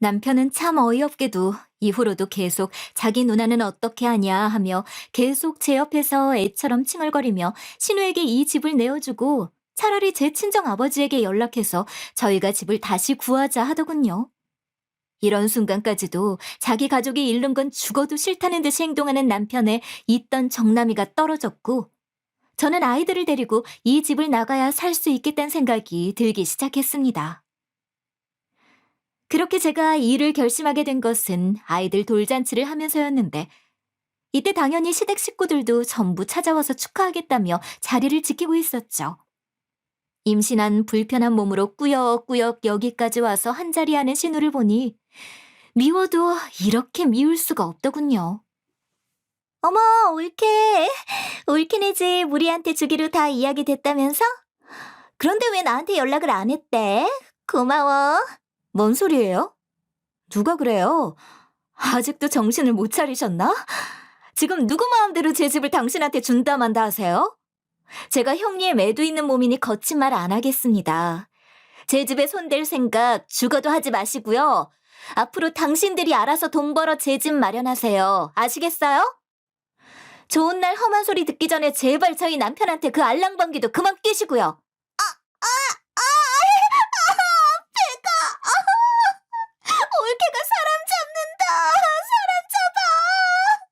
남편은 참 어이없게도 이후로도 계속 자기 누나는 어떻게 하냐 하며 계속 제 옆에서 애처럼 칭얼거리며 신우에게 이 집을 내어주고 차라리 제 친정 아버지에게 연락해서 저희가 집을 다시 구하자 하더군요. 이런 순간까지도 자기 가족이 잃는 건 죽어도 싫다는 듯이 행동하는 남편의 있던 정남이가 떨어졌고 저는 아이들을 데리고 이 집을 나가야 살 수 있겠다는 생각이 들기 시작했습니다. 그렇게 제가 일을 결심하게 된 것은 아이들 돌잔치를 하면서였는데 이때 당연히 시댁 식구들도 전부 찾아와서 축하하겠다며 자리를 지키고 있었죠. 임신한 불편한 몸으로 꾸역꾸역 여기까지 와서 한자리 하는 신우를 보니 미워도 이렇게 미울 수가 없더군요. 어머, 올케네 집 우리한테 주기로 다 이야기됐다면서? 그런데 왜 나한테 연락을 안 했대? 고마워. 뭔 소리예요? 누가 그래요? 아직도 정신을 못 차리셨나? 지금 누구 마음대로 제 집을 당신한테 준다 만다 하세요? 제가 형님 애도 있는 몸이니 거친 말 안 하겠습니다. 제 집에 손댈 생각 죽어도 하지 마시고요. 앞으로 당신들이 알아서 돈 벌어 제 집 마련하세요. 아시겠어요? 좋은 날 험한 소리 듣기 전에 제발 저희 남편한테 그 알랑방귀도 그만 끼시고요. 올케가 사람 잡는다. 사람 잡아.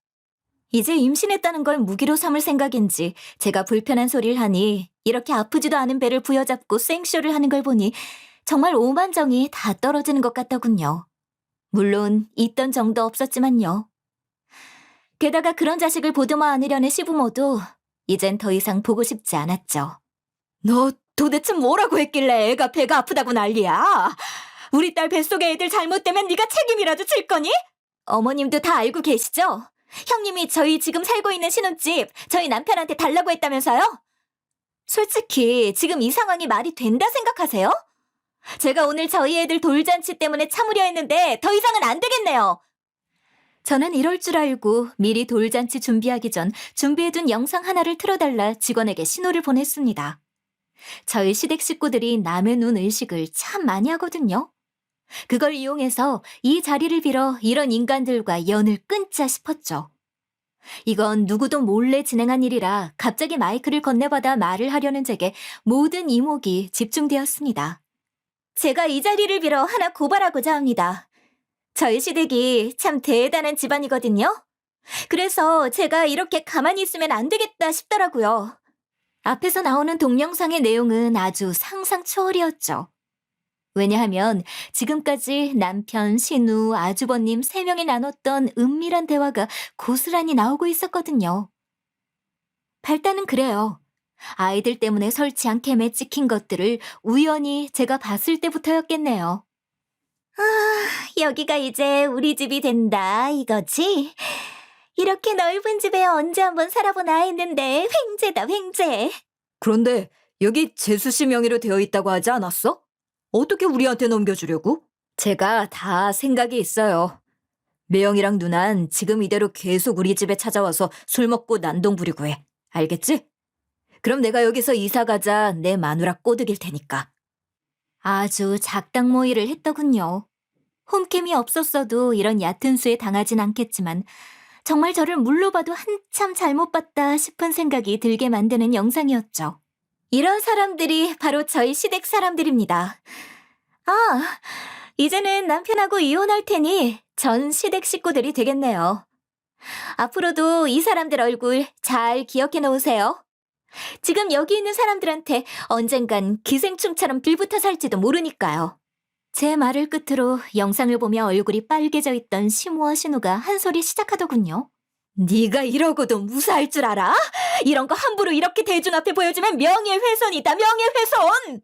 이제 임신했다는 걸 무기로 삼을 생각인지 제가 불편한 소리를 하니 이렇게 아프지도 않은 배를 부여잡고 생쇼를 하는 걸 보니 정말 오만정이 다 떨어지는 것 같더군요. 물론 있던 정도 없었지만요. 게다가 그런 자식을 보듬어 안으려는 시부모도 이젠 더 이상 보고 싶지 않았죠. 너 도대체 뭐라고 했길래 애가 배가 아프다고 난리야? 우리 딸 뱃속에 애들 잘못되면 네가 책임이라도 질 거니? 어머님도 다 알고 계시죠? 형님이 저희 지금 살고 있는 신혼집 저희 남편한테 달라고 했다면서요? 솔직히 지금 이 상황이 말이 된다 생각하세요? 제가 오늘 저희 애들 돌잔치 때문에 참으려 했는데 더 이상은 안 되겠네요. 저는 이럴 줄 알고 미리 돌잔치 준비하기 전 준비해둔 영상 하나를 틀어달라 직원에게 신호를 보냈습니다. 저희 시댁 식구들이 남의 눈 의식을 참 많이 하거든요. 그걸 이용해서 이 자리를 빌어 이런 인간들과 연을 끊자 싶었죠. 이건 누구도 몰래 진행한 일이라 갑자기 마이크를 건네받아 말을 하려는 제게 모든 이목이 집중되었습니다. 제가 이 자리를 빌어 하나 고발하고자 합니다. 저희 시댁이 참 대단한 집안이거든요. 그래서 제가 이렇게 가만히 있으면 안 되겠다 싶더라고요. 앞에서 나오는 동영상의 내용은 아주 상상 초월이었죠. 왜냐하면 지금까지 남편, 신우, 아주버님 3명이 나눴던 은밀한 대화가 고스란히 나오고 있었거든요. 발단은 그래요. 아이들 때문에 설치한 캠에 찍힌 것들을 우연히 제가 봤을 때부터였겠네요. 여기가 이제 우리 집이 된다 이거지? 이렇게 넓은 집에 언제 한번 살아보나 했는데 횡재다 횡재. 그런데 여기 재수 씨 명의로 되어 있다고 하지 않았어? 어떻게 우리한테 넘겨주려고? 제가 다 생각이 있어요. 매영이랑 누난 지금 이대로 계속 우리 집에 찾아와서 술 먹고 난동 부리고 해. 알겠지? 그럼 내가 여기서 이사 가자 내 마누라 꼬드길 테니까. 아주 작당모의를 했더군요. 홈캠이 없었어도 이런 얕은 수에 당하진 않겠지만 정말 저를 물로 봐도 한참 잘못 봤다 싶은 생각이 들게 만드는 영상이었죠. 이런 사람들이 바로 저희 시댁 사람들입니다. 이제는 남편하고 이혼할 테니 전 시댁 식구들이 되겠네요. 앞으로도 이 사람들 얼굴 잘 기억해 놓으세요. 지금 여기 있는 사람들한테 언젠간 기생충처럼 빌붙어 살지도 모르니까요. 제 말을 끝으로 영상을 보며 얼굴이 빨개져 있던 시무와 신우가 한 소리 시작하더군요. 네가 이러고도 무사할 줄 알아? 이런 거 함부로 이렇게 대중 앞에 보여주면 명예훼손이다, 명예훼손!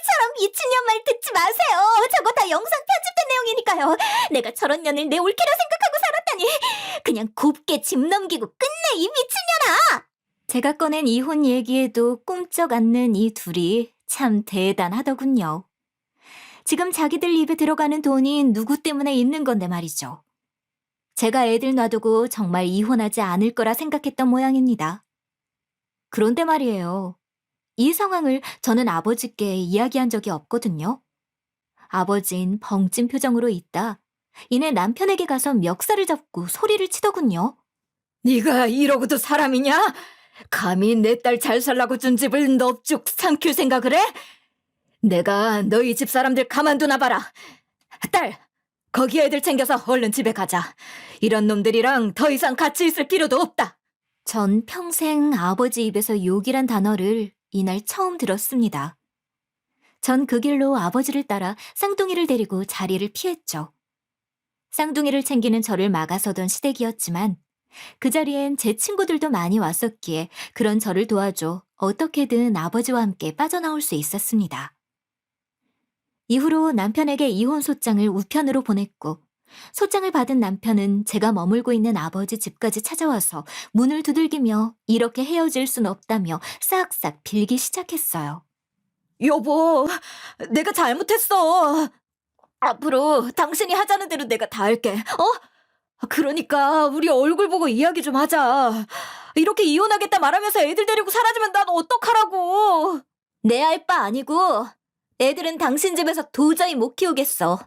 저런 미친년 말 듣지 마세요. 저거 다 영상 편집된 내용이니까요. 내가 저런 년을 내 올케라 생각하고 살았다니. 그냥 곱게 집 넘기고 끝내, 이 미친년아. 제가 꺼낸 이혼 얘기에도 꼼짝 않는 이 둘이 참 대단하더군요. 지금 자기들 입에 들어가는 돈이 누구 때문에 있는 건데 말이죠. 제가 애들 놔두고 정말 이혼하지 않을 거라 생각했던 모양입니다. 그런데 말이에요. 이 상황을 저는 아버지께 이야기한 적이 없거든요. 아버진 벙찐 표정으로 있다. 이내 남편에게 가서 멱살을 잡고 소리를 치더군요. 네가 이러고도 사람이냐? 감히 내 딸 잘 살라고 준 집을 넙죽 삼킬 생각을 해? 내가 너희 집 사람들 가만두나 봐라. 딸, 거기 애들 챙겨서 얼른 집에 가자. 이런 놈들이랑 더 이상 같이 있을 필요도 없다. 전 평생 아버지 입에서 욕이란 단어를 이날 처음 들었습니다. 전 그 길로 아버지를 따라 쌍둥이를 데리고 자리를 피했죠. 쌍둥이를 챙기는 저를 막아서던 시댁이었지만 그 자리엔 제 친구들도 많이 왔었기에 그런 저를 도와줘 어떻게든 아버지와 함께 빠져나올 수 있었습니다. 이후로 남편에게 이혼 소장을 우편으로 보냈고 소장을 받은 남편은 제가 머물고 있는 아버지 집까지 찾아와서 문을 두들기며 이렇게 헤어질 순 없다며 싹싹 빌기 시작했어요. 여보, 내가 잘못했어. 앞으로 당신이 하자는 대로 내가 다 할게. 그러니까 우리 얼굴 보고 이야기 좀 하자. 이렇게 이혼하겠다 말하면서 애들 데리고 사라지면 난 어떡하라고. 내 알 바 아니고 애들은 당신 집에서 도저히 못 키우겠어.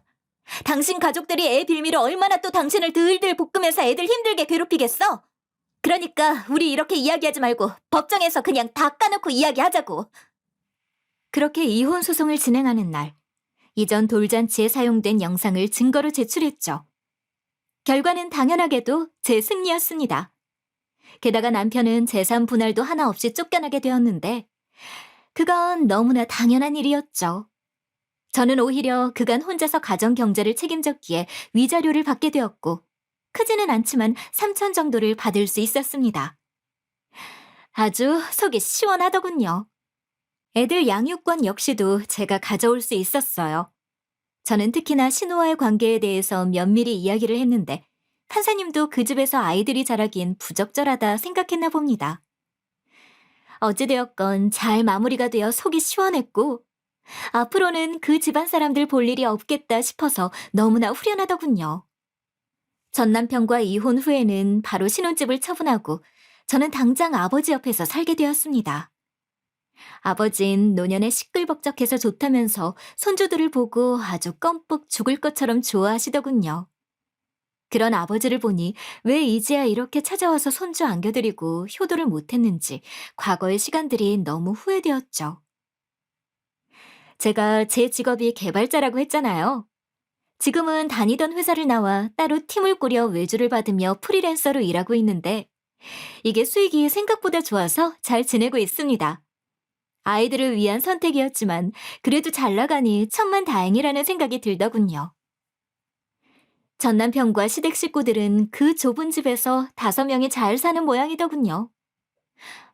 당신 가족들이 애 빌미로 얼마나 또 당신을 들들 볶으면서 애들 힘들게 괴롭히겠어? 그러니까 우리 이렇게 이야기하지 말고 법정에서 그냥 다 까놓고 이야기하자고. 그렇게 이혼 소송을 진행하는 날, 이전 돌잔치에 사용된 영상을 증거로 제출했죠. 결과는 당연하게도 제 승리였습니다. 게다가 남편은 재산 분할도 하나 없이 쫓겨나게 되었는데 그건 너무나 당연한 일이었죠. 저는 오히려 그간 혼자서 가정 경제를 책임졌기에 위자료를 받게 되었고 크지는 않지만 3천 정도를 받을 수 있었습니다. 아주 속이 시원하더군요. 애들 양육권 역시도 제가 가져올 수 있었어요. 저는 특히나 신우와의 관계에 대해서 면밀히 이야기를 했는데 판사님도 그 집에서 아이들이 자라기엔 부적절하다 생각했나 봅니다. 어찌되었건 잘 마무리가 되어 속이 시원했고 앞으로는 그 집안 사람들 볼 일이 없겠다 싶어서 너무나 후련하더군요. 전 남편과 이혼 후에는 바로 신혼집을 처분하고 저는 당장 아버지 옆에서 살게 되었습니다. 아버진 노년에 시끌벅적해서 좋다면서 손주들을 보고 아주 껌뻑 죽을 것처럼 좋아하시더군요. 그런 아버지를 보니 왜 이제야 이렇게 찾아와서 손주 안겨드리고 효도를 못했는지 과거의 시간들이 너무 후회되었죠. 제가 제 직업이 개발자라고 했잖아요. 지금은 다니던 회사를 나와 따로 팀을 꾸려 외주를 받으며 프리랜서로 일하고 있는데 이게 수익이 생각보다 좋아서 잘 지내고 있습니다. 아이들을 위한 선택이었지만 그래도 잘 나가니 천만다행이라는 생각이 들더군요. 전 남편과 시댁 식구들은 그 좁은 집에서 5명이 잘 사는 모양이더군요.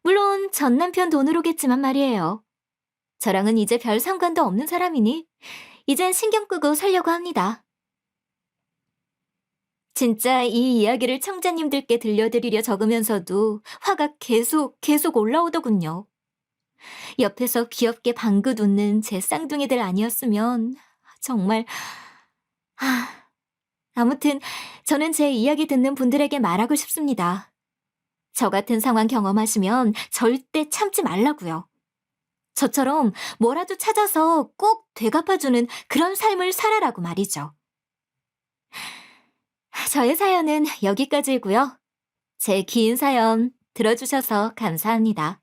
물론 전 남편 돈으로겠지만 말이에요. 저랑은 이제 별 상관도 없는 사람이니 이젠 신경 끄고 살려고 합니다. 진짜 이 이야기를 청자님들께 들려드리려 적으면서도 화가 계속 올라오더군요. 옆에서 귀엽게 방긋 웃는 제 쌍둥이들 아니었으면 정말... 아무튼 저는 제 이야기 듣는 분들에게 말하고 싶습니다. 저 같은 상황 경험하시면 절대 참지 말라고요. 저처럼 뭐라도 찾아서 꼭 되갚아주는 그런 삶을 살아라고 말이죠. 저의 사연은 여기까지이고요. 제 긴 사연 들어주셔서 감사합니다.